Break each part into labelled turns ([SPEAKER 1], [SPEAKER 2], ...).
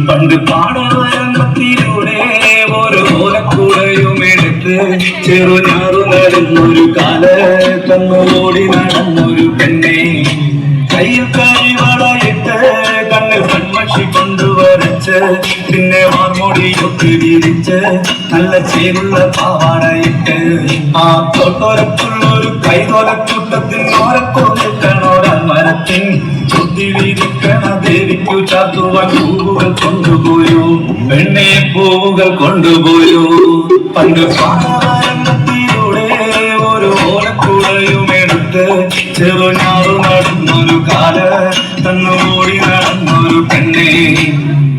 [SPEAKER 1] പണ്ട് പാടവരമ്പത്തിലൂടെ ഓരോ ഓലക്കുടയും എടുത്ത് ചെറുഞാറു നടന്നൊരു കാല തന്നോടി നടന്നൊരു പെണ്ണെ കയ്യിൽ കരിവളയിട്ട് കണ്ണിൽ കൺമഷി കൊണ്ടുവരച്ച് പിന്നെ വാർമൊടിയൊക്കെ വിരിച്ച് നല്ല ചേരുള്ള പാവാടയിട്ട് ആ തൊട്ടോരത്തുള്ളൊരു കൈതോലക്കൂട്ടത്തിൽ ഓരക്കൊണ്ടിട്ടണോരമരത്തിൻ ചുറ്റി വിരിക്കണ ദേവിക്കു ചാത്തുവാൻ പൂവുകൾ കൊണ്ടുപോയോ പെണ്ണെ പൂവുകൾ കൊണ്ടുപോയോ പണ്ട് പാടവരമ്പത്തിലൂടെ ഒരു ഓലക്കുടയും എടുത്ത് ചെറുഞാറു നടന്നൊരു കാല തന്നോടി നടന്നൊരു പെണ്ണെ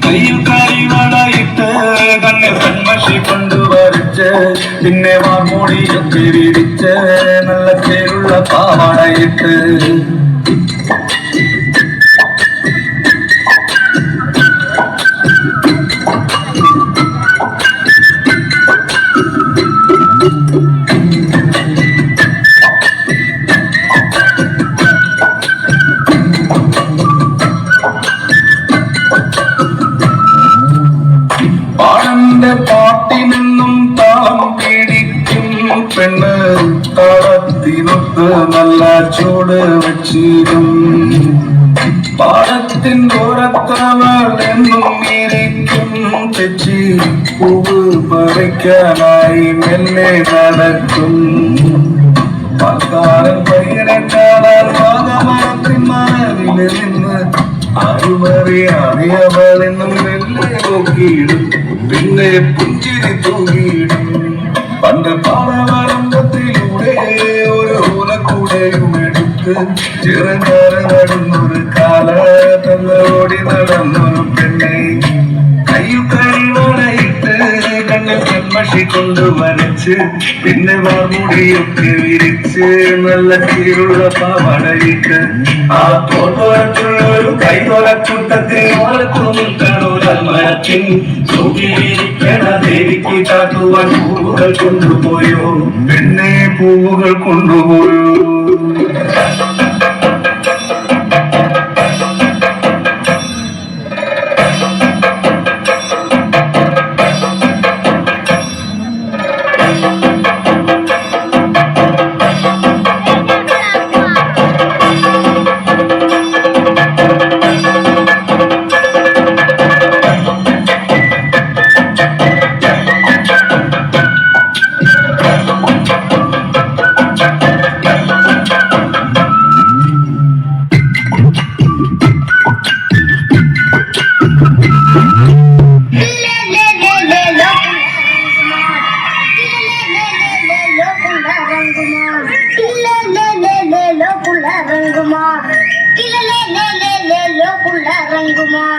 [SPEAKER 1] കയ്യിൽ കരിവളയിട്ട് കണ്ണിൽ കൺമഷി കൊണ്ടുവരച്ച് പിന്നെ വാർമൂടിയൊക്കെ വിരിച്ച് നല്ല ചേരുള്ള പാവാടയിട്ട് പാട്ടിനെന്നും താളം പിടിക്കും പെണ്ണ് താളത്തിനൊത്ത് നല്ല ചൂട് വച്ചിരും പാടത്തിൻ ഓരത്തവൾ എന്നും ഇരിക്കും തെച്ചി പൂവ് പറിക്കാനായി മെല്ലെ നടക്കും പാൽക്കാരൻ പയ്യനെ കാണാൻ വാഗമരത്തിൻ മറവില് നിന്ന് ആരുമറിയാതെ അവളെന്നും മെല്ലെ നോക്കിയിടും പിന്നെ പുഞ്ചിരി തൂങ്ങിയിടും പണ്ട് പാടവരമ്പത്തിലൂടെ ഒരു ഓലക്കൂടയും എടുത്ത് ചെറുഞാറ് നടന്നൊരു കാല തന്നോടി നടന്നൊരു പെണ്ണെ കയ്യിൽ കരിവളയിട്ട് കണ്ണിൽ കൺമഷി കൊണ്ടുവരച്ച് പിന്നെ വാർമുടിയൊക്കെ വിരിച്ച് നല്ല ചീരുള്ള പാവാടയിട്ട് ആ തോട്ടോരത്തുള്ളൊരു കൈതോലക്കൂട്ടത്തിൽ ഓലക്കൊന്നിട്ടണോരമരത്തിൻ ചുറ്റിയിരിക്കണ ദേവിക്ക് ചാത്തുവാൻ പൂവുകൾ കൊണ്ടുപോയോ പെണ്ണെ പൂവുകൾ കൊണ്ടുപോയോ
[SPEAKER 2] Ranguma,